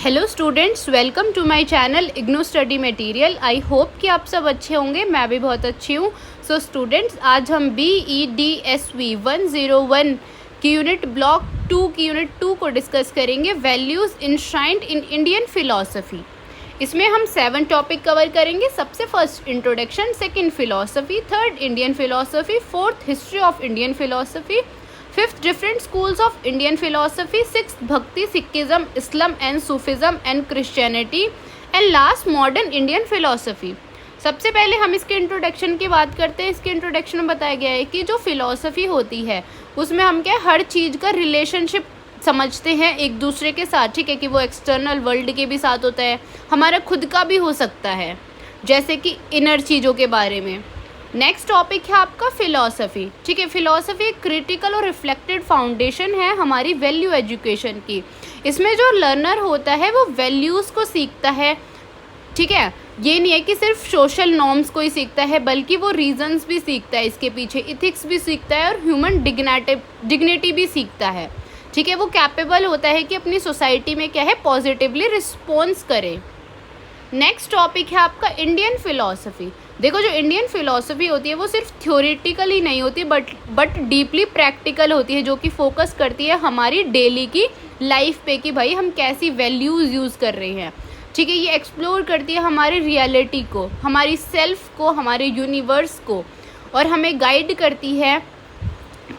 Hello students, welcome to my channel IGNOU study material. I hope कि आप सब अच्छे होंगे। मैं भी बहुत अच्छी हूँ। सो स्टूडेंट्स, आज हम BEDSV 101 की यूनिट ब्लॉक 2 की यूनिट 2 को डिस्कस करेंगे, values enshrined in Indian philosophy. इसमें हम 7 टॉपिक कवर करेंगे। सबसे first introduction, second philosophy, third Indian philosophy, fourth history of Indian philosophy, fifth different schools of Indian philosophy, sixth bhakti, Sikhism, Islam and Sufism and Christianity, and last modern Indian philosophy. सबसे पहले हम इसके introduction की बात करते हैं। इसके इंट्रोडक्शन में बताया गया है कि जो फिलॉसफी होती है उसमें हम क्या हर चीज़ का रिलेशनशिप समझते हैं एक दूसरे के साथ। ठीक है कि वो एक्सटर्नल वर्ल्ड के भी साथ होता है, हमारा खुद का भी हो सकता है, जैसे कि इनर चीज़ों के बारे में। नेक्स्ट टॉपिक है आपका फिलॉसफी। ठीक है, फिलॉसफी एक क्रिटिकल और रिफ्लेक्टेड फाउंडेशन है हमारी वैल्यू एजुकेशन की। इसमें जो लर्नर होता है वो वैल्यूज़ को सीखता है। ठीक है, ये नहीं है कि सिर्फ सोशल नॉर्म्स को ही सीखता है, बल्कि वो रीजंस भी सीखता है, इसके पीछे इथिक्स भी सीखता है और ह्यूमन डिग्निटी भी सीखता है। ठीक है, वो कैपेबल होता है कि अपनी सोसाइटी में क्या है पॉजिटिवली रिस्पॉन्स करे। नेक्स्ट टॉपिक है आपका इंडियन फिलॉसफी। देखो, जो इंडियन फिलॉसफी होती है वो सिर्फ थ्योरेटिकल ही नहीं होती बट डीपली प्रैक्टिकल होती है, जो कि फोकस करती है हमारी डेली की लाइफ पे कि भाई हम कैसी वैल्यूज़ यूज़ कर रहे हैं। ठीक है, ये एक्सप्लोर करती है हमारी रियलिटी को, हमारी सेल्फ को, हमारे यूनिवर्स को, और हमें गाइड करती है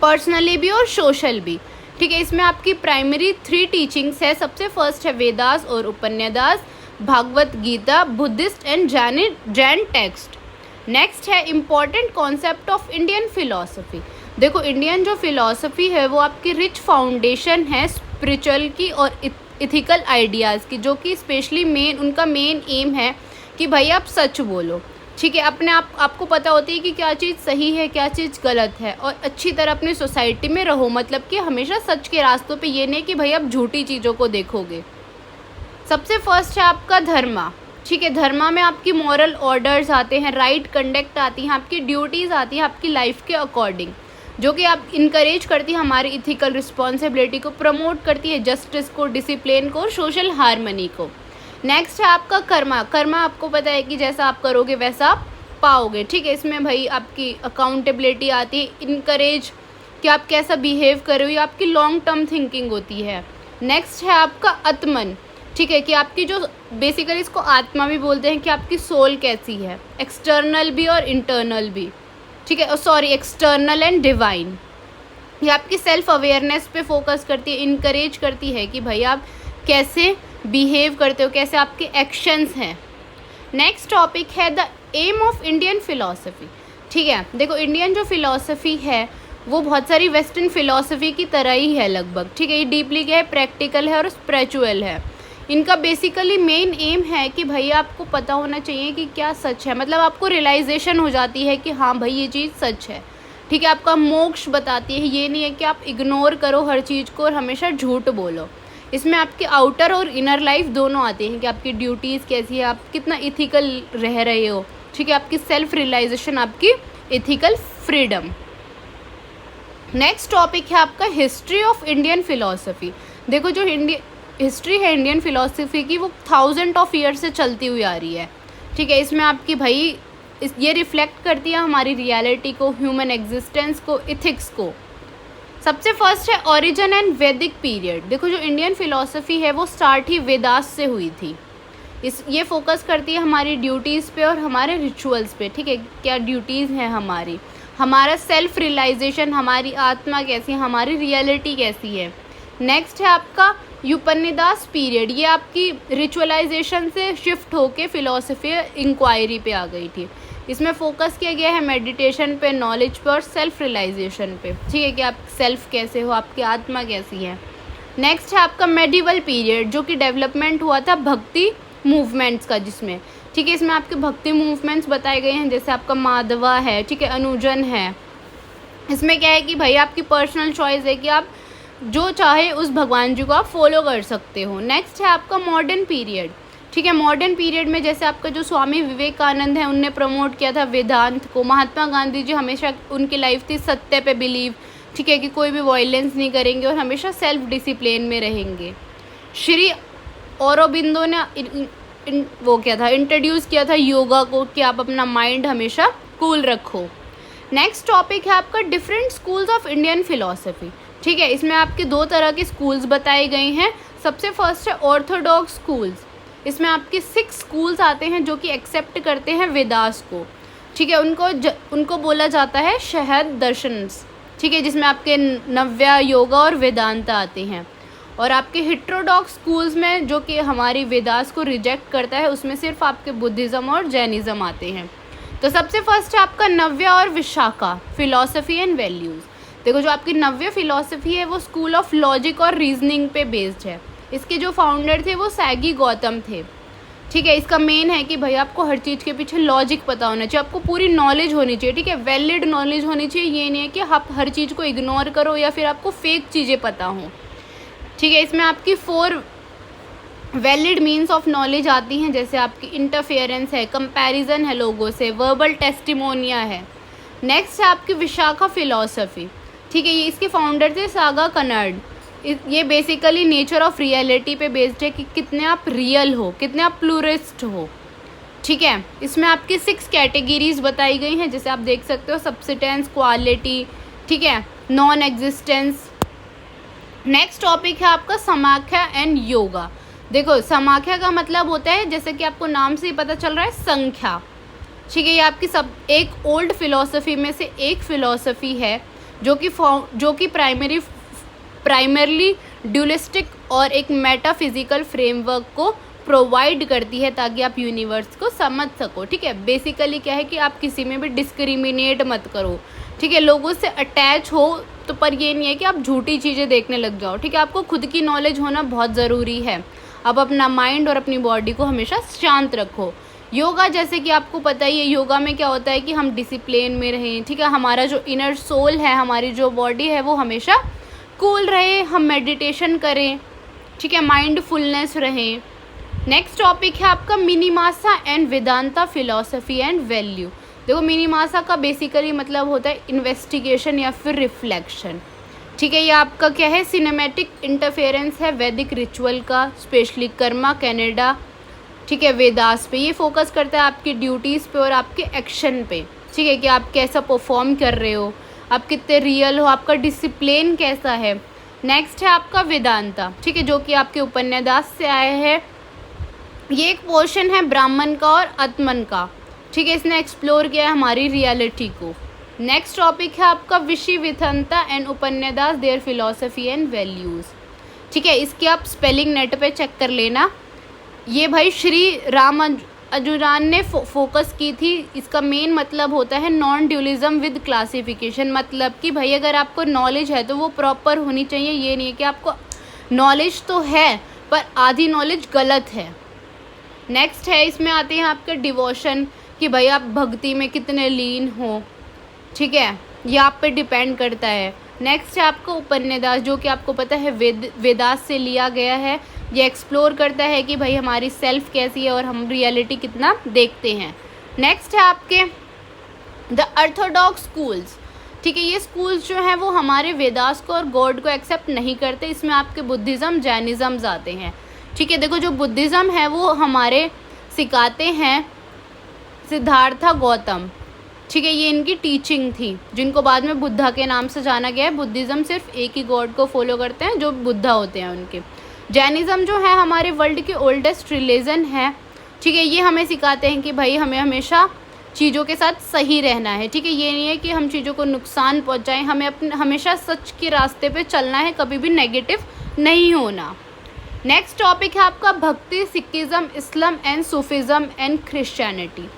पर्सनली भी और सोशल भी। ठीक है, इसमें आपकी प्राइमरी 3 टीचिंग्स है। सबसे फर्स्ट है वेदास और उपन्यास, Bhagavad Gita, Buddhist and Jain text. Next है important concept of Indian philosophy. देखो, इंडियन जो फिलॉसफी है वो आपकी रिच फाउंडेशन है स्पिरिचुअल की और इथिकल आइडियाज़ की, जो कि स्पेशली उनका मेन एम है कि भाई आप सच बोलो। ठीक है, अपने आपको पता होती है कि क्या चीज़ सही है, क्या चीज़ गलत है, और अच्छी तरह अपनी सोसाइटी में रहो। मतलब कि हमेशा सच के रास्तों पे, ये नहीं कि भाई आप झूठी चीज़ों को देखोगे। सबसे फर्स्ट है आपका धर्मा। ठीक है, धर्मा में आपकी मॉरल ऑर्डर्स आते हैं, राइट कंडक्ट आती हैं, आपकी ड्यूटीज़ आती हैं आपकी लाइफ के अकॉर्डिंग, जो कि आप इनकरेज करती है हमारी इथिकल रिस्पॉन्सिबिलिटी को, प्रमोट करती है जस्टिस को, डिसिप्लिन को, सोशल हार्मनी को। नेक्स्ट है आपका कर्मा। कर्मा आपको पता है कि जैसा आप करोगे वैसा आप पाओगे। ठीक है, इसमें भाई आपकी अकाउंटेबिलिटी आती है, इनकरेज कि आप कैसा बिहेव कर रहे हो, आपकी लॉन्ग टर्म थिंकिंग होती है। नेक्स्ट है आपका आत्मन। ठीक है, कि आपकी जो बेसिकली इसको आत्मा भी बोलते हैं, कि आपकी सोल कैसी है, एक्सटर्नल भी और इंटरनल भी। ठीक है, सॉरी, एक्सटर्नल एंड डिवाइन। ये आपकी सेल्फ अवेयरनेस पे फोकस करती है, इनकरेज करती है कि भाई आप कैसे बिहेव करते हो, कैसे आपके एक्शंस हैं। नेक्स्ट टॉपिक है the aim of Indian philosophy. ठीक है, देखो, इंडियन जो फिलॉसफी है वो बहुत सारी वेस्टर्न फिलॉसफी की तरह ही है लगभग। ठीक है, ये डीपली क्या है, प्रैक्टिकल है और स्पिरिचुअल है। इनका बेसिकली मेन एम है कि भाई आपको पता होना चाहिए कि क्या सच है, मतलब आपको रियलाइजेशन हो जाती है कि हाँ भाई ये चीज़ सच है। ठीक है, आपका मोक्ष बताती है, ये नहीं है कि आप इग्नोर करो हर चीज़ को और हमेशा झूठ बोलो। इसमें आपके आउटर और इनर लाइफ दोनों आते हैं कि आपकी ड्यूटीज़ कैसी है, आप कितना इथिकल रह रहे हो। ठीक है, आपकी सेल्फ रियलाइजेशन, आपकी इथिकल फ्रीडम। नेक्स्ट टॉपिक है आपका हिस्ट्री ऑफ इंडियन फिलॉसफी। देखो, जो हिस्ट्री है इंडियन फिलॉसफी की वो 1000 ऑफ ईयर से चलती हुई आ रही है। ठीक है, इसमें आपकी भाई ये रिफ्लेक्ट करती है हमारी रियलिटी को, ह्यूमन एग्जिस्टेंस को, इथिक्स को। सबसे फर्स्ट है ओरिजिन एंड वैदिक पीरियड। देखो, जो इंडियन फिलॉसफी है वो स्टार्ट ही वेदास से हुई थी। ये फोकस करती है हमारी ड्यूटीज़ पे और हमारे रिचुअल्स पे। ठीक है, क्या ड्यूटीज़ हैं हमारी, हमारा सेल्फ रियलाइजेशन, हमारी आत्मा कैसी है, हमारी रियलिटी कैसी है। नेक्स्ट है आपका उपन्यास पीरियड। ये आपकी रिचुअलाइजेशन से शिफ्ट होके फिलॉसफी इंक्वायरी पे आ गई थी। इसमें फोकस किया गया है मेडिटेशन पे, नॉलेज पे और सेल्फ रियलाइजेशन पे। ठीक है, कि आप सेल्फ कैसे हो, आपकी आत्मा कैसी है। नेक्स्ट है आपका मेडिवल पीरियड, जो कि डेवलपमेंट हुआ था भक्ति मूवमेंट्स का, जिसमें ठीक है इसमें आपके भक्ति मूवमेंट्स बताए गए हैं, जैसे आपका माधवा है, ठीक है, अनुजन है। इसमें क्या है कि भाई आपकी पर्सनल चॉइस है कि आप जो चाहे उस भगवान जी को आप फॉलो कर सकते हो। नेक्स्ट है आपका मॉडर्न पीरियड। ठीक है, मॉडर्न पीरियड में जैसे आपका जो स्वामी विवेकानंद है उनने प्रमोट किया था वेदांत को। महात्मा गांधी जी हमेशा उनकी लाइफ थी सत्य पे बिलीव। ठीक है, कि कोई भी वायलेंस नहीं करेंगे और हमेशा सेल्फ डिसिप्लिन में रहेंगे। श्री औरोबिंदो ने वो क्या था, इंट्रोड्यूस किया था योगा को, कि आप अपना माइंड हमेशा कूल रखो। नेक्स्ट टॉपिक है आपका different schools of Indian philosophy. ठीक है, इसमें आपके 2 तरह के स्कूल्स बताए गए हैं। सबसे फर्स्ट है ऑर्थोडॉक्स स्कूल्स। इसमें आपके 6 स्कूल्स आते हैं जो कि एक्सेप्ट करते हैं वेदास को। ठीक है, उनको बोला जाता है शहद दर्शन्स। ठीक है, जिसमें आपके नव्या, योगा और वेदांत आते हैं। और आपके हेटेरोडॉक्स स्कूल्स में, जो कि हमारी वेदास को रिजेक्ट करता है, उसमें सिर्फ आपके बुद्धिज़्म और जैनिज़्म आते हैं। तो सबसे फर्स्ट है आपका नव्या और विशाखा, फिलॉसफी एंड वैल्यूज़। देखो, जो आपकी नव्य फिलॉसफी है वो स्कूल ऑफ लॉजिक और रीजनिंग पे बेस्ड है। इसके जो फाउंडर थे वो सैगी गौतम थे। ठीक है, इसका मेन है कि भाई आपको हर चीज़ के पीछे लॉजिक पता होना चाहिए, आपको पूरी नॉलेज होनी चाहिए। ठीक है, वैलिड नॉलेज होनी चाहिए। ये नहीं है कि आप हर चीज़ को इग्नोर करो या फिर आपको फेक चीज़ें पता हों। ठीक है, इसमें आपकी 4 वैलिड मीन्स ऑफ नॉलेज आती हैं, जैसे आपकी इंटरफेरेंस है, कंपैरिजन है लोगों से, वर्बल टेस्टिमोनिया है। नेक्स्ट है आपकी विशाखा फिलॉसफी। ठीक है, ये इसके फाउंडर थे सागा कनर्ड। ये बेसिकली नेचर ऑफ रियलिटी पे बेस्ड है, कि कितने आप रियल हो, कितने आप प्लूरिस्ट हो। ठीक है, इसमें आपकी 6 कैटेगरीज बताई गई हैं, जैसे आप देख सकते हो, सब्सिटेंस, क्वालिटी, ठीक है, नॉन एग्जिस्टेंस। नेक्स्ट टॉपिक है आपका समाख्या एंड योगा। देखो, समाख्या का मतलब होता है, जैसे कि आपको नाम से ही पता चल रहा है, संख्या। ठीक है, ये आपकी एक ओल्ड फिलॉसफी में से एक फिलॉसफी है जो कि प्राइमरली ड्यूलिस्टिक और एक मेटाफिजिकल फ्रेमवर्क को प्रोवाइड करती है, ताकि आप यूनिवर्स को समझ सको। ठीक है, बेसिकली क्या है कि आप किसी में भी डिस्क्रिमिनेट मत करो। ठीक है, लोगों से अटैच हो तो, पर ये नहीं है कि आप झूठी चीज़ें देखने लग जाओ। ठीक है, आपको खुद की नॉलेज होना बहुत ज़रूरी है। आप अपना माइंड और अपनी बॉडी को हमेशा शांत रखो। योगा, जैसे कि आपको पता ही है, योगा में क्या होता है कि हम डिसिप्लिन में रहें। ठीक है, हमारा जो इनर सोल है, हमारी जो बॉडी है, वो हमेशा कूल रहे, हम मेडिटेशन करें। ठीक है, माइंडफुलनेस रहें। नेक्स्ट टॉपिक है आपका Mimamsa and Vedanta philosophy and value. देखो, मिनीमासा का बेसिकली मतलब होता है इन्वेस्टिगेशन या फिर रिफ्लेक्शन। ठीक है, ये आपका क्या है, सिनेमैटिक इंटरफेरेंस है वैदिक रिचुअल का, स्पेशली कर्मा, कनाडा, ठीक है, वेदास पे। ये फोकस करता है आपकी ड्यूटीज़ पे और आपके एक्शन पे। ठीक है, कि आप कैसा परफॉर्म कर रहे हो, आप कितने रियल हो, आपका डिसिप्लिन कैसा है। नेक्स्ट है आपका वेदांता। ठीक है, जो कि आपके उपन्यास से आए हैं। ये एक पोर्शन है ब्राह्मण का और आत्मन का। ठीक है, इसने एक्सप्लोर किया है हमारी रियलिटी को। नेक्स्ट टॉपिक है आपका विषिविथंता एंड उपन्यास, देयर फिलॉसफी एंड वैल्यूज़। ठीक है, इसकी आप स्पेलिंग नेट पे चेक कर लेना। ये भाई श्री राम अजुरान ने फोकस की थी। इसका मेन मतलब होता है नॉन ड्यूलिज्म विद क्लासिफिकेशन। मतलब कि भाई अगर आपको नॉलेज है तो वो प्रॉपर होनी चाहिए। ये नहीं है कि आपको नॉलेज तो है पर आधी नॉलेज गलत है। नेक्स्ट है, इसमें आते हैं आपके डिवोशन, कि भाई आप भक्ति में कितने लीन हो। ठीक है, ये आप पे डिपेंड करता है। नेक्स्ट है आपका उपन्यास, जो कि आपको पता है वेदास से लिया गया है। ये एक्सप्लोर करता है कि भाई हमारी सेल्फ कैसी है और हम रियलिटी कितना देखते हैं। नेक्स्ट है आपके द ऑर्थोडॉक्स स्कूल्स। ठीक है, ये स्कूल्स जो हैं वो हमारे वेदास को और गॉड को एक्सेप्ट नहीं करते। इसमें आपके बुद्धिज़्म, जैनिज़्म आते हैं। ठीक है, देखो, जो बुद्धिज़्म है वो हमारे सिखाते हैं सिद्धार्थ गौतम। ठीक है, ये इनकी टीचिंग थी, जिनको बाद में बुद्धा के नाम से जाना गया है। बुद्धिज़्म सिर्फ एक ही गॉड को फॉलो करते हैं, जो बुद्धा होते हैं उनके। जैनिज़्म जो है हमारे वर्ल्ड के ओल्डेस्ट रिलीजन है। ठीक है, ये हमें सिखाते हैं कि भाई हमें हमेशा चीज़ों के साथ सही रहना है। ठीक है, ये नहीं है कि हम चीज़ों को नुकसान पहुंचाएं। हमें हमेशा सच के रास्ते पे चलना है, कभी भी नेगेटिव नहीं होना। नेक्स्ट टॉपिक है आपका Bhakti, Sikhism, Islam and Sufism and Christianity.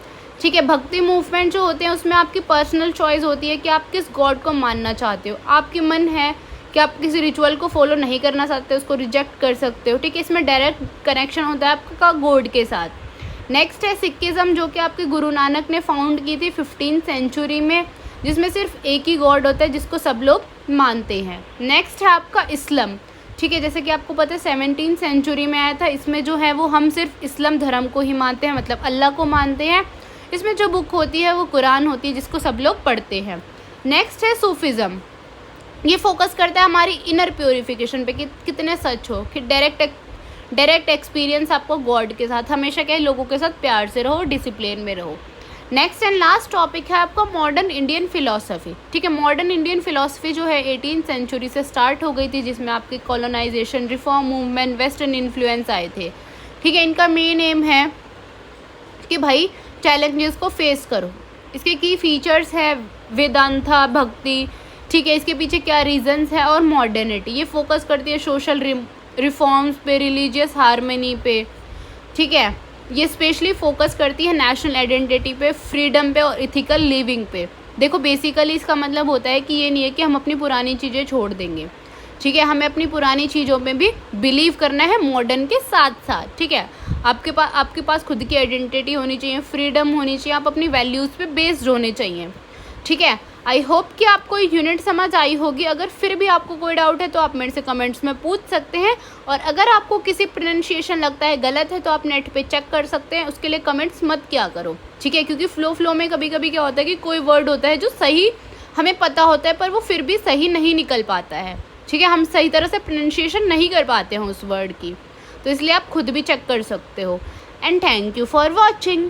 ठीक है, भक्ति मूवमेंट जो होते हैं उसमें आपकी पर्सनल चॉइस होती है कि आप किस गॉड को मानना चाहते हो। आपकी मन है कि आप किसी रिचुअल को फॉलो नहीं करना चाहते, उसको रिजेक्ट कर सकते हो। ठीक है, इसमें डायरेक्ट कनेक्शन होता है आपका गॉड के साथ। नेक्स्ट है सिखिज़्म, जो कि आपके गुरु नानक ने फाउंड की थी 15th सेंचुरी में, जिसमें सिर्फ एक ही गॉड होता है जिसको सब लोग मानते हैं। नेक्स्ट है आपका इस्लाम। ठीक है, जैसे कि आपको पता है 17th सेंचुरी में आया था। इसमें जो है वो हम सिर्फ इस्लाम धर्म को ही मानते हैं, मतलब अल्लाह को मानते हैं। इसमें जो बुक होती है वो कुरान होती है, जिसको सब लोग पढ़ते हैं। नेक्स्ट है सूफिज़्म। ये फोकस करता है हमारी इनर प्योरिफिकेशन पे, कि कितने सच हो, कि डायरेक्ट एक्सपीरियंस आपको गॉड के साथ, हमेशा क्या है लोगों के साथ प्यार से रहो, डिसिप्लिन में रहो। नेक्स्ट एंड लास्ट टॉपिक है आपका मॉडर्न इंडियन फिलॉसफी। ठीक है, मॉडर्न इंडियन फिलॉसफी जो है 18th सेंचुरी से स्टार्ट हो गई थी, जिसमें आपकी colonisation, reform movement, western influence आए थे। ठीक है, इनका मेन एम है कि भाई चैलेंजेस को फेस करो। इसके की फीचर्स है वेदांता, भक्ति। ठीक है, इसके पीछे क्या रीजंस है, और मॉडर्निटी। ये फोकस करती है सोशल रिफॉर्म्स पे, रिलीजियस हार्मनी पे। ठीक है, ये स्पेशली फोकस करती है नेशनल आइडेंटिटी पे, फ्रीडम पे और इथिकल लिविंग पे। देखो बेसिकली इसका मतलब होता है कि ये नहीं है कि हम अपनी पुरानी चीज़ें छोड़ देंगे। ठीक है, हमें अपनी पुरानी चीज़ों में भी बिलीव करना है मॉडर्न के साथ साथ। ठीक है, आपके पास खुद की आइडेंटिटी होनी चाहिए, फ्रीडम होनी चाहिए, आप अपनी वैल्यूज़ पे बेस्ड होने चाहिए। ठीक है, आई होप कि आपको यूनिट समझ आई होगी। अगर फिर भी आपको कोई डाउट है तो आप मेरे से कमेंट्स में पूछ सकते हैं, और अगर आपको किसी प्रोनाउंसिएशन लगता है गलत है तो आप नेट पे चेक कर सकते हैं, उसके लिए कमेंट्स मत किया करो। ठीक है, क्योंकि फ्लो में कभी कभी क्या होता है कि कोई वर्ड होता है जो सही हमें पता होता है पर वो फिर भी सही नहीं निकल पाता है। ठीक है, हम सही तरह से प्रोनाउंसिएशन नहीं कर पाते हैं उस वर्ड की, तो इसलिए आप खुद भी चेक कर सकते हो। And thank you for watching.